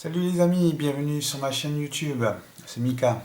Salut les amis, bienvenue sur ma chaîne YouTube, c'est Mika.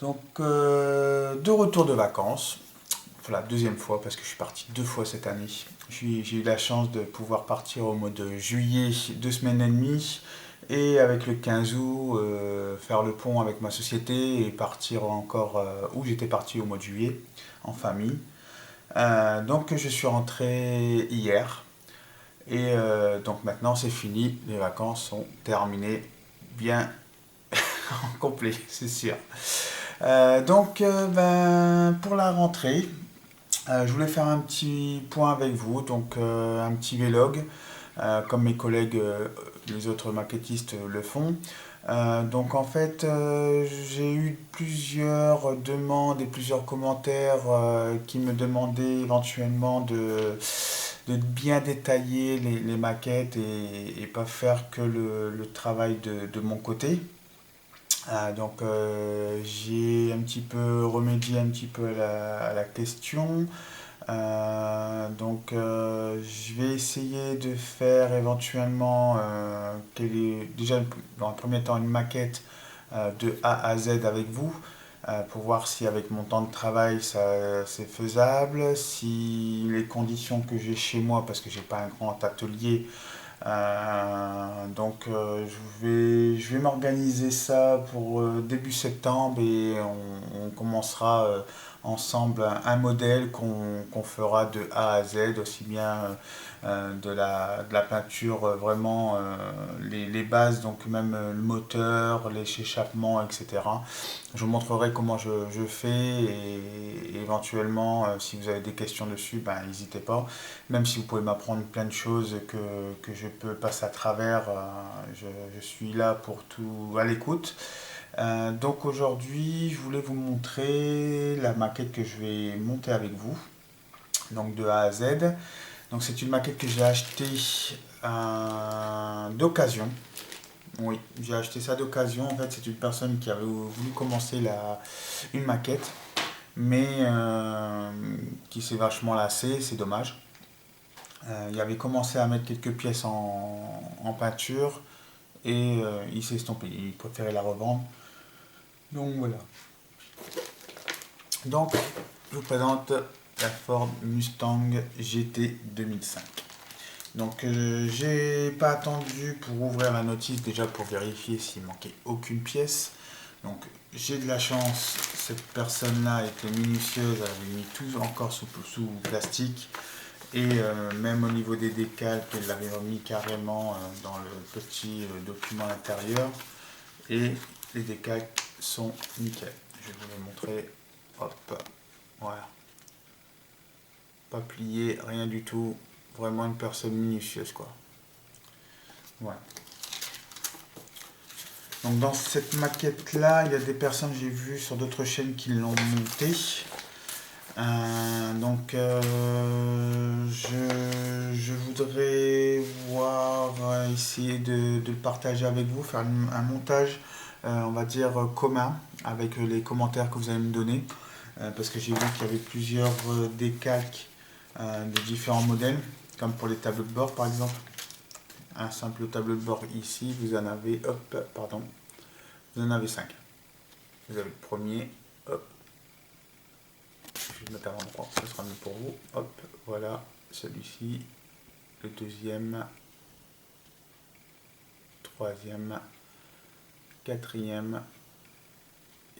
Donc de retour de vacances, pour la deuxième fois parce que je suis parti 2 fois cette année. J'ai eu la chance de pouvoir partir au mois de juillet, 2 semaines et demie, et avec le 15 août faire le pont avec ma société et partir encore où j'étais parti au mois de juillet en famille. Donc je suis rentré hier. Et donc maintenant c'est fini, les vacances sont terminées, bien complet, c'est sûr. Pour la rentrée, je voulais faire un petit point avec vous, donc un petit vlog, comme mes collègues, les autres maquettistes le font. Donc en fait, j'ai eu plusieurs demandes et plusieurs commentaires qui me demandaient éventuellement de bien détailler les maquettes et pas faire que le travail de mon côté. J'ai un petit peu remédié un petit peu à la question. Je vais essayer de faire éventuellement déjà dans un premier temps une maquette de A à Z avec vous pour voir si avec mon temps de travail c'est faisable, si les conditions que j'ai chez moi, parce que j'ai pas un grand atelier, je vais m'organiser ça pour début septembre et on commencera ensemble un modèle qu'on fera de A à Z, aussi bien de la peinture, vraiment les bases, donc même le moteur, les échappements, etc. Je vous montrerai comment je fais et éventuellement, si vous avez des questions dessus, ben, n'hésitez pas. Même si vous pouvez m'apprendre plein de choses que je peux passer à travers, je suis là pour tout à l'écoute. Donc aujourd'hui, je voulais vous montrer la maquette que je vais monter avec vous, donc de A à Z. Donc c'est une maquette que j'ai achetée d'occasion. Oui, j'ai acheté ça d'occasion. En fait, c'est une personne qui avait voulu commencer une maquette, mais qui s'est vachement lassée, c'est dommage. Il avait commencé à mettre quelques pièces en peinture et il s'est estompé. Il préférait la revendre. Donc voilà. Donc, je vous présente la Ford Mustang GT 2005. Donc, j'ai pas attendu pour ouvrir la notice déjà pour vérifier s'il manquait aucune pièce. Donc, j'ai de la chance, cette personne-là était minutieuse, elle avait mis tout encore sous plastique. Et même au niveau des décals, elle l'avait remis carrément dans le petit document à l'intérieur. Et les décals sont nickel. Je vais vous les montrer. Hop, voilà. Pas plié, rien du tout. Vraiment une personne minutieuse, quoi. Voilà. Donc dans cette maquette-là, il y a des personnes, j'ai vu sur d'autres chaînes qui l'ont montée. Je voudrais voir, essayer de le partager avec vous, faire un montage, on va dire, commun avec les commentaires que vous allez me donner. Parce que j'ai vu qu'il y avait plusieurs décalques de différents modèles, comme pour les tableaux de bord par exemple. Un simple tableau de bord ici, vous en avez, hop, pardon, vous en avez 5. Vous avez le premier, hop, je vais le mettre à l'endroit, ce sera mieux pour vous. Hop, voilà, celui-ci, le deuxième, troisième, quatrième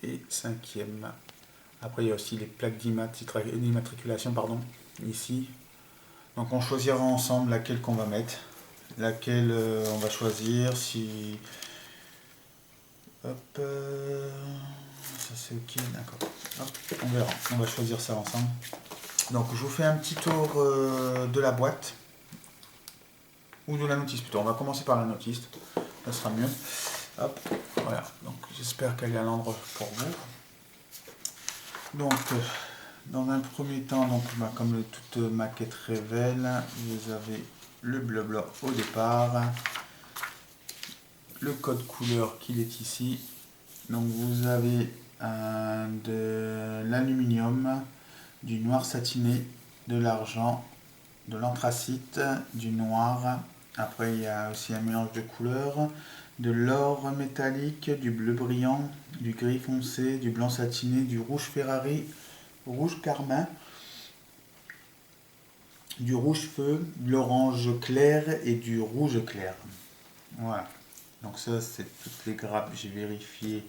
et cinquième. Après, il y a aussi les plaques d'immatriculation, pardon, ici. Donc, on choisira ensemble laquelle qu'on va mettre, laquelle on va choisir. Si, hop, ça c'est ok, d'accord. Hop, on verra. On va choisir ça ensemble. Donc, je vous fais un petit tour de la boîte. Ou de la notice plutôt. On va commencer par la notice, ça sera mieux. Hop, voilà. Donc j'espère qu'elle est à l'endroit pour vous. Donc dans un premier temps, donc, comme toute maquette révèle, vous avez le blabla au départ, le code couleur qu'il est ici. Donc vous avez de l'aluminium, du noir satiné, de l'argent, de l'anthracite, du noir, Après, il y a aussi un mélange de couleurs, de l'or métallique, du bleu brillant, du gris foncé, du blanc satiné, du rouge Ferrari, rouge carmin, du rouge feu, de l'orange clair et du rouge clair. Voilà. Donc ça, c'est toutes les grappes. J'ai vérifié.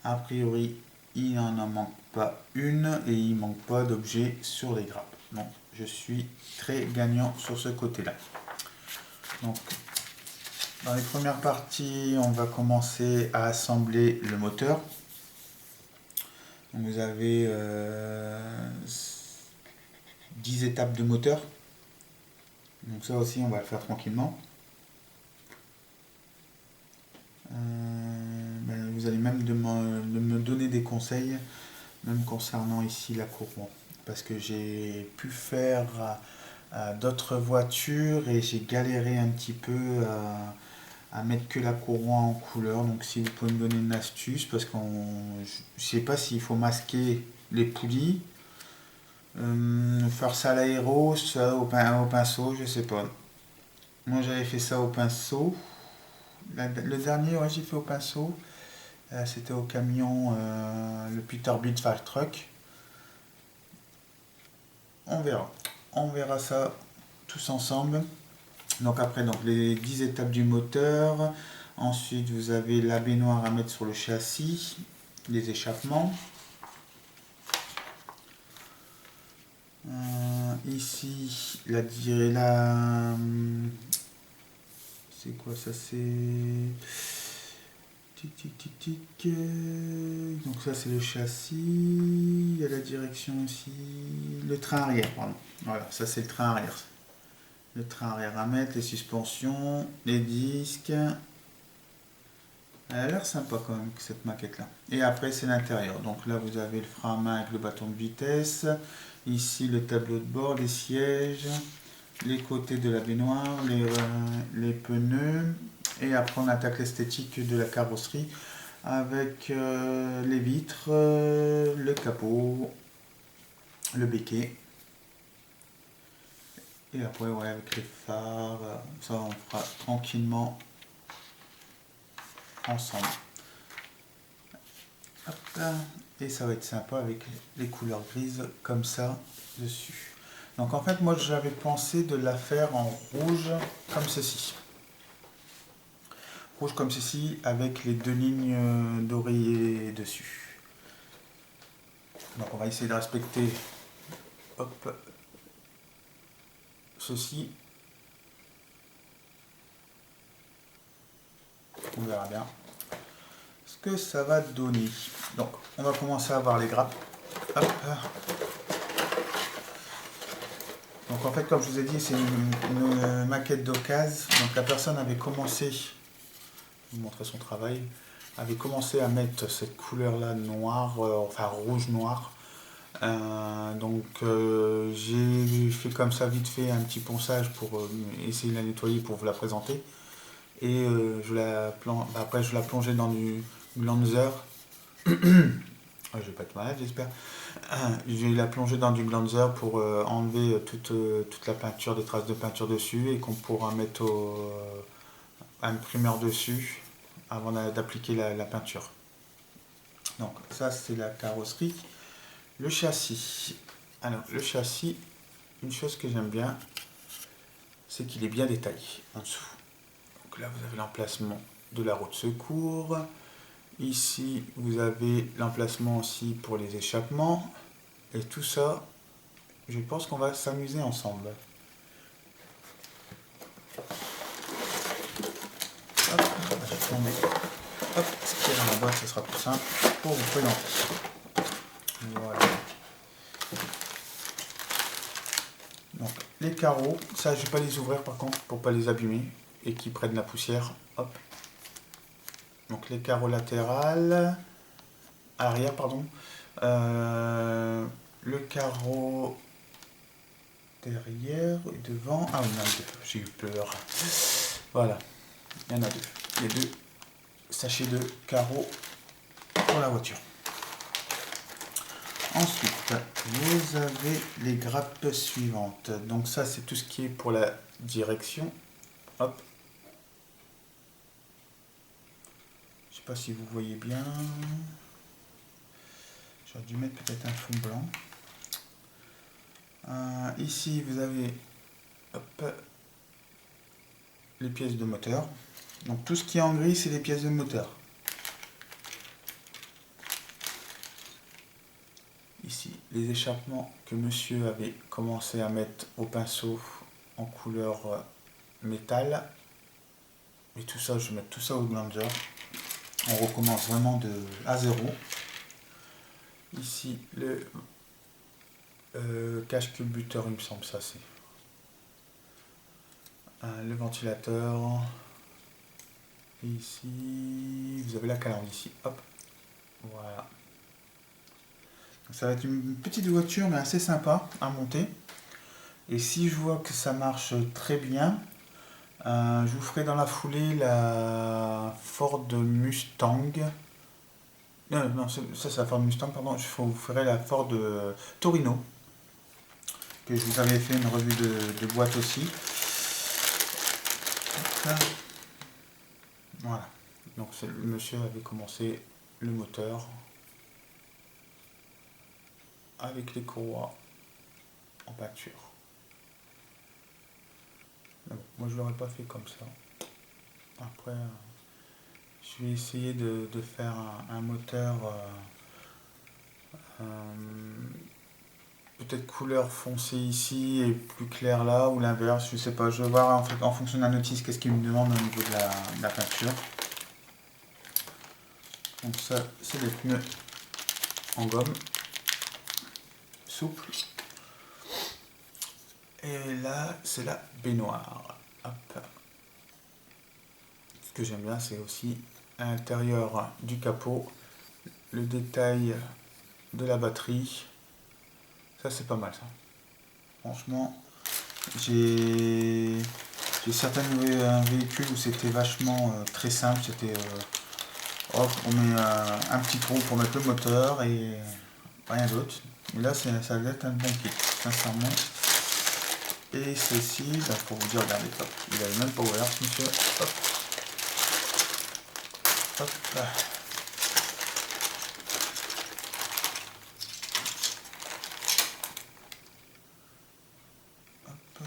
A priori, il n'en manque pas une et il ne manque pas d'objets sur les grappes. Donc, je suis très gagnant sur ce côté-là. Donc, dans les premières parties, on va commencer à assembler le moteur. Donc, vous avez 10 étapes de moteur. Donc ça aussi, on va le faire tranquillement. Vous allez même de me donner des conseils, même concernant ici la courroie. Parce que j'ai pu faire d'autres voitures et j'ai galéré un petit peu à mettre que la courroie en couleur. Donc si vous pouvez me donner une astuce, parce que je sais pas s'il faut masquer les poulies, faire ça à l'aéro, ça au pinceau, je sais pas. Moi j'avais fait ça au pinceau. Le dernier, ouais, j'ai fait au pinceau. C'était au camion, le Peterbilt Fire Truck. On verra. On verra ça tous ensemble. Donc après, donc les 10 étapes du moteur. Ensuite, vous avez la baignoire à mettre sur le châssis, les échappements. Ici, c'est quoi ça? C'est tic tic tic tic. Donc ça c'est le châssis. Il y a la direction aussi. Le train arrière, pardon. Voilà, ça c'est le train arrière. Le train arrière à mettre, les suspensions, les disques. Elle a l'air sympa quand même cette maquette là. Et après c'est l'intérieur. Donc là vous avez le frein à main avec le bâton de vitesse. Ici le tableau de bord, les sièges, les côtés de la baignoire, les pneus. Et après on attaque l'esthétique de la carrosserie avec les vitres, le capot, le béquet. Et après ouais, avec les phares, ça on fera tranquillement ensemble. Hop, et ça va être sympa avec les couleurs grises comme ça dessus. Donc en fait moi j'avais pensé de la faire en rouge comme ceci. Rouge comme ceci avec les deux lignes d'oreiller dessus. Donc on va essayer de respecter hop, ceci. On verra bien ce que ça va donner. Donc on va commencer à voir les grappes. Hop. Donc en fait comme je vous ai dit c'est une maquette d'occasion. Donc la personne avait commencé, je vais vous montrer son travail, avait commencé à mettre cette couleur là noire, enfin rouge noir. J'ai fait comme ça vite fait un petit ponçage pour essayer de la nettoyer pour vous la présenter. Et après je la plongeais dans du glanzer. Je vais pas être malade j'espère. Je vais la plonger dans du glanzer pour enlever toute la peinture, des traces de peinture dessus et qu'on pourra mettre au imprimeur dessus avant d'appliquer la peinture. Donc ça c'est la carrosserie. Le châssis. Alors le châssis, une chose que j'aime bien, c'est qu'il est bien détaillé en dessous. Donc là vous avez l'emplacement de la roue de secours. Ici vous avez l'emplacement aussi pour les échappements. Et tout ça, je pense qu'on va s'amuser ensemble. Hop, je vais tourner. Hop, ce qu'il y a dans la boîte, ce sera plus simple pour vous présenter. Voilà. Donc les carreaux, ça je ne vais pas les ouvrir par contre pour ne pas les abîmer et qu'ils prennent la poussière. Hop. Donc les carreaux latérales, arrière pardon. Le carreau derrière et devant. Ah oui, il y en a deux. J'ai eu peur. Voilà, il y en a deux. Les deux sachets de carreaux pour la voiture. Ensuite, vous avez les grappes suivantes. Donc ça, c'est tout ce qui est pour la direction. Hop. Je sais pas si vous voyez bien. J'aurais dû mettre peut-être un fond blanc. Ici, vous avez hop, les pièces de moteur. Donc tout ce qui est en gris, c'est les pièces de moteur. Ici, les échappements que monsieur avait commencé à mettre au pinceau en couleur métal. Et tout ça, je vais mettre tout ça au Blanger. On recommence vraiment de à zéro. Ici, le cache culbuteur, il me semble, ça c'est. Le ventilateur. Et ici, vous avez la calandre ici. Hop. Voilà. Ça va être une petite voiture, mais assez sympa à monter. Et si je vois que ça marche très bien, je vous ferai dans la foulée la Ford Mustang. Non, non, ça c'est la Ford Mustang, pardon. Je vous ferai la Ford Torino, que je vous avais fait une revue de boîte aussi. Voilà. Donc le monsieur avait commencé le moteur avec les courroies en peinture. Bon, moi je l'aurais pas fait comme ça. Après, je vais essayer de faire un moteur peut-être couleur foncée ici et plus clair là, ou l'inverse, je sais pas. Je vais voir en fait en fonction de la notice qu'est-ce qu'il me demande au niveau de la peinture. Donc ça, c'est des pneus en gomme, souple. Et là, c'est la baignoire. Hop. Ce que j'aime bien, c'est aussi à l'intérieur du capot, le détail de la batterie. Ça, c'est pas mal, ça. Franchement, j'ai certains véhicules où c'était vachement très simple. C'était hop, on met un petit trou pour mettre le moteur et rien d'autre. Mais là, ça va être un bon kit, sincèrement. Et ceci, bah, pour vous dire, regardez, hop, il a le même power, monsieur. Hop. Hop là. Hop.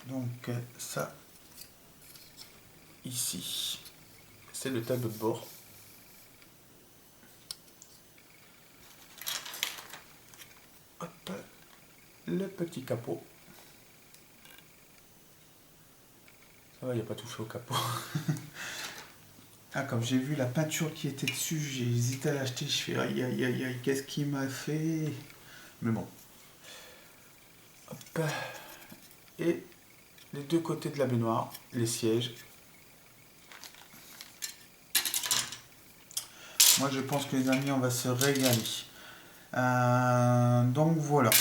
Donc ça, ici, c'est le tableau de bord. Hop. Le petit capot. Ça va, il n'y a pas touché au capot. Ah, comme j'ai vu la peinture qui était dessus, j'ai hésité à l'acheter. Je fais aïe aïe aïe aïe, qu'est-ce qu'il m'a fait? Mais bon. Hop. Et les deux côtés de la baignoire, les sièges. Moi, je pense que les amis, on va se régaler. Donc voilà.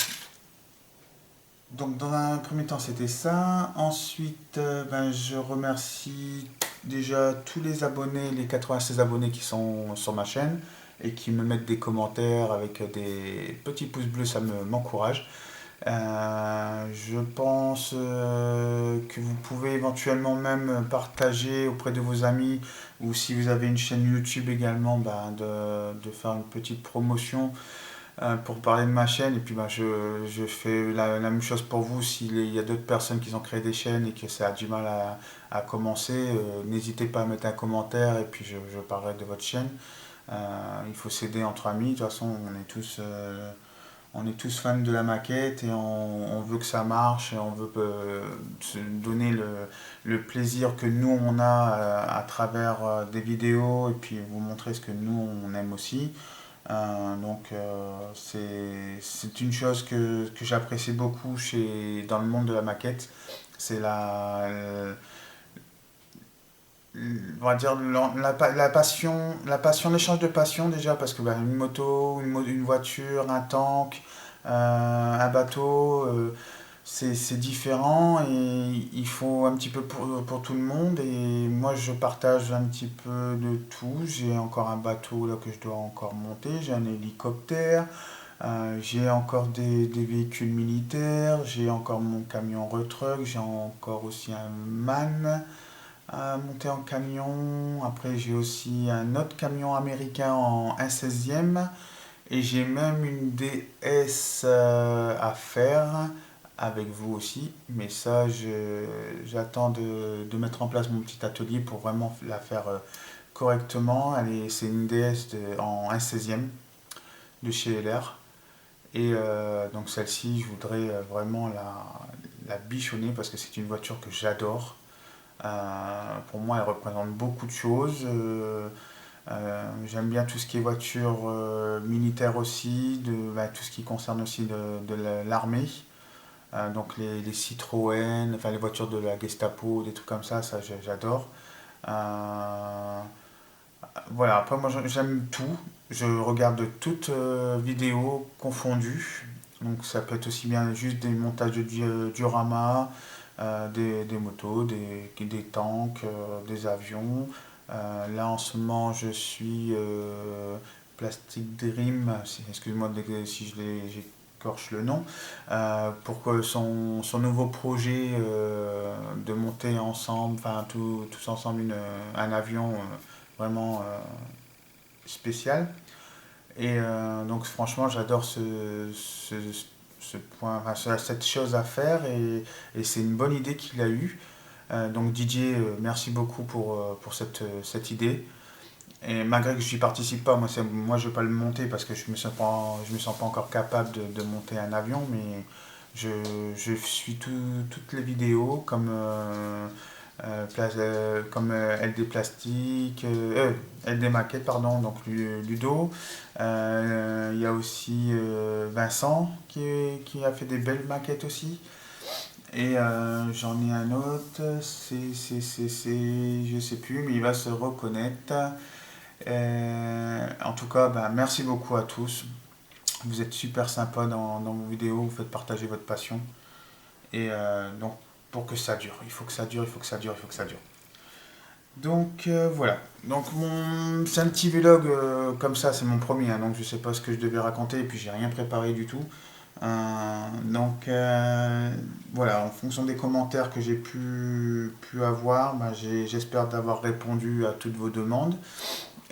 Donc dans un premier temps, c'était ça. Ensuite, ben, je remercie déjà tous les abonnés, les 96 abonnés qui sont sur ma chaîne et qui me mettent des commentaires avec des petits pouces bleus, ça m'encourage. Je pense que vous pouvez éventuellement même partager auprès de vos amis, ou si vous avez une chaîne YouTube également, ben, de faire une petite promotion pour parler de ma chaîne. Et puis ben, je fais la même chose pour vous. S'il y a d'autres personnes qui ont créé des chaînes et que ça a du mal à commencer, n'hésitez pas à mettre un commentaire et puis je parlerai de votre chaîne. Il faut s'aider entre amis. De toute façon, on est tous fans de la maquette et on veut que ça marche et on veut se donner le plaisir que nous on a à travers des vidéos et puis vous montrer ce que nous on aime aussi. Donc c'est une chose que j'apprécie beaucoup dans le monde de la maquette. C'est on va dire la passion, l'échange de passion déjà, parce que bah, une moto, une voiture, un tank, un bateau, c'est différent et il faut un petit peu pour tout le monde. Et moi, je partage un petit peu de tout. J'ai encore un bateau là que je dois encore monter, j'ai un hélicoptère, j'ai encore des véhicules militaires, j'ai encore mon camion retruck, j'ai encore aussi un MAN. à monter en camion. Après, j'ai aussi un autre camion américain en 1/16e. Et j'ai même une DS à faire avec vous aussi. Mais ça, j'attends de mettre en place mon petit atelier pour vraiment la faire correctement. C'est une DS en 1/16e de chez LR. Et donc celle-ci, je voudrais vraiment la bichonner parce que c'est une voiture que j'adore. Pour moi, elle représente beaucoup de choses. J'aime bien tout ce qui est voiture militaire aussi, tout ce qui concerne aussi de l'armée. Donc les Citroën, enfin les voitures de la Gestapo, des trucs comme ça j'adore. Euh, voilà, après moi j'aime tout. Je regarde toutes vidéos confondues. Donc ça peut être aussi bien juste des montages de diorama, des motos, des tanks, des avions. Là en ce moment je suis Plastic Dream, excuse-moi si j'écorche le nom, pour que son nouveau projet de monter ensemble, enfin tous ensemble un avion vraiment spécial. Et donc franchement, j'adore ce point, enfin, cette chose à faire et c'est une bonne idée qu'il a eue. Donc Didier, merci beaucoup pour cette idée. Et malgré que je n'y participe pas, moi je ne vais pas le monter parce que je me sens pas encore capable de monter un avion, mais je, je suis toutes les vidéos comme LD Plastique, LD Maquette, pardon, donc Ludo. Il y a aussi Vincent qui a fait des belles maquettes aussi. Et j'en ai un autre, je sais plus, mais il va se reconnaître. En tout cas, ben, merci beaucoup à tous. Vous êtes super sympas dans vos vidéos, vous faites partager votre passion. Et donc, pour que ça dure, il faut que ça dure, il faut que ça dure, il faut que ça dure. Donc voilà. Donc c'est un petit vlog comme ça, c'est mon premier, hein, donc je sais pas ce que je devais raconter et puis j'ai rien préparé du tout. Donc voilà, en fonction des commentaires que j'ai pu avoir, bah, j'espère d'avoir répondu à toutes vos demandes.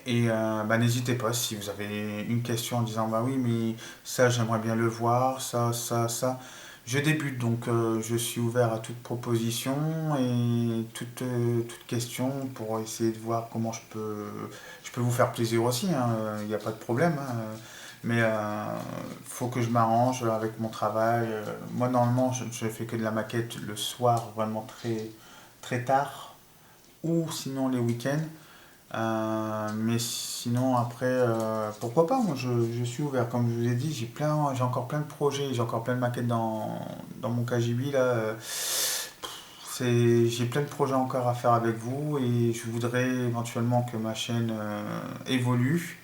Et bah, n'hésitez pas si vous avez une question en disant bah oui mais ça j'aimerais bien le voir, ça. Je débute donc je suis ouvert à toute proposition et toute question pour essayer de voir comment je peux vous faire plaisir aussi, hein, il n'y a pas de problème. Hein, mais faut que je m'arrange avec mon travail. Moi normalement je fais que de la maquette le soir vraiment très tard ou sinon les week-ends. Mais sinon, après, pourquoi pas, moi je suis ouvert. Comme je vous ai dit, j'ai encore plein de projets, j'ai encore plein de maquettes dans mon KGB là. J'ai plein de projets encore à faire avec vous et je voudrais éventuellement que ma chaîne évolue.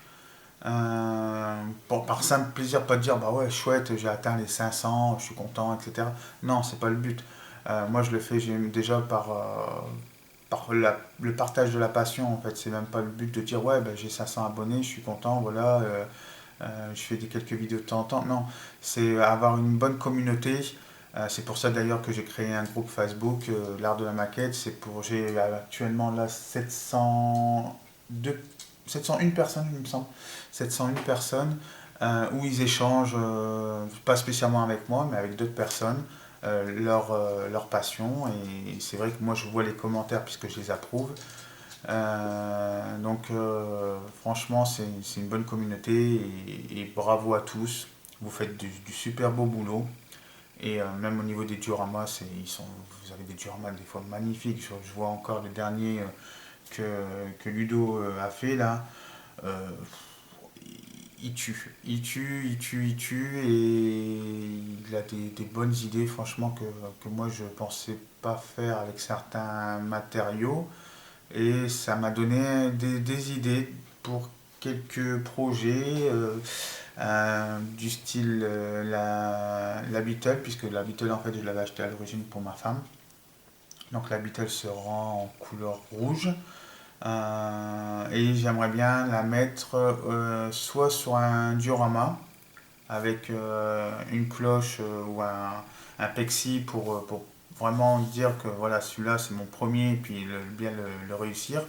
Par simple plaisir, pas de dire bah ouais, chouette, j'ai atteint les 500, je suis content, etc. Non, c'est pas le but. Moi, je le fais déjà le partage de la passion, en fait. C'est même pas le but de dire ouais, bah, j'ai 500 abonnés, je suis content, voilà, je fais quelques vidéos de temps en temps. Non, c'est avoir une bonne communauté. C'est pour ça d'ailleurs que j'ai créé un groupe Facebook, l'art de la maquette. J'ai actuellement là 701 personnes, il me semble. 701 personnes où ils échangent, pas spécialement avec moi, mais avec d'autres personnes, leur passion. Et c'est vrai que moi je vois les commentaires puisque je les approuve. Donc franchement c'est une bonne communauté et bravo à tous. Vous faites du super beau boulot. Et même au niveau des dioramas, vous avez des dioramas des fois magnifiques. Je vois encore le dernier que Ludo a fait là. Euh, il tue, il tue et il a des bonnes idées franchement que moi je pensais pas faire avec certains matériaux et ça m'a donné des idées pour quelques projets du style la Beetle puisque la Beetle en fait je l'avais acheté à l'origine pour ma femme donc la Beetle se rend en couleur rouge. Et j'aimerais bien la mettre soit sur un diorama avec une cloche ou un plexi pour vraiment dire que voilà, celui-là c'est mon premier et puis bien le réussir.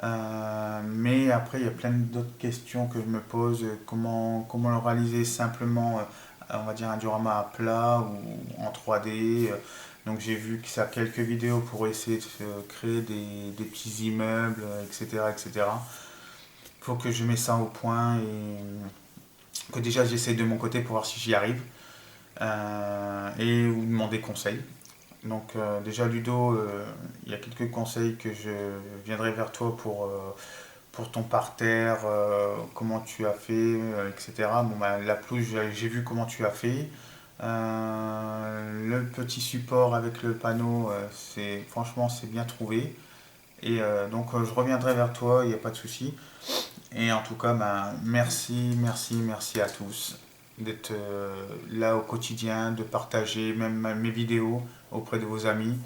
Mais après, il y a plein d'autres questions que je me pose. Comment le réaliser simplement, on va dire un diorama à plat ou en 3D. Donc j'ai vu que ça a quelques vidéos pour essayer de créer des petits immeubles, etc., etc. Il faut que je mette ça au point et que déjà j'essaie de mon côté pour voir si j'y arrive et ou demander conseil. Donc déjà Ludo, il y a quelques conseils que je viendrai vers toi pour ton parterre, comment tu as fait, etc. Bon, bah, la pelouse, j'ai vu comment tu as fait. Le petit support avec le panneau, franchement c'est bien trouvé. Et donc je reviendrai vers toi, il n'y a pas de souci. Et en tout cas, bah, merci, merci, merci à tous d'être là au quotidien, de partager même mes vidéos auprès de vos amis.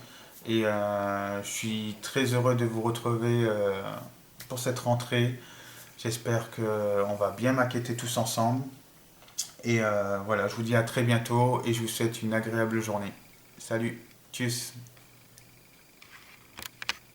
Et je suis très heureux de vous retrouver pour cette rentrée. J'espère qu'on va bien maqueter tous ensemble. Et voilà, je vous dis à très bientôt et je vous souhaite une agréable journée. Salut, tchuss.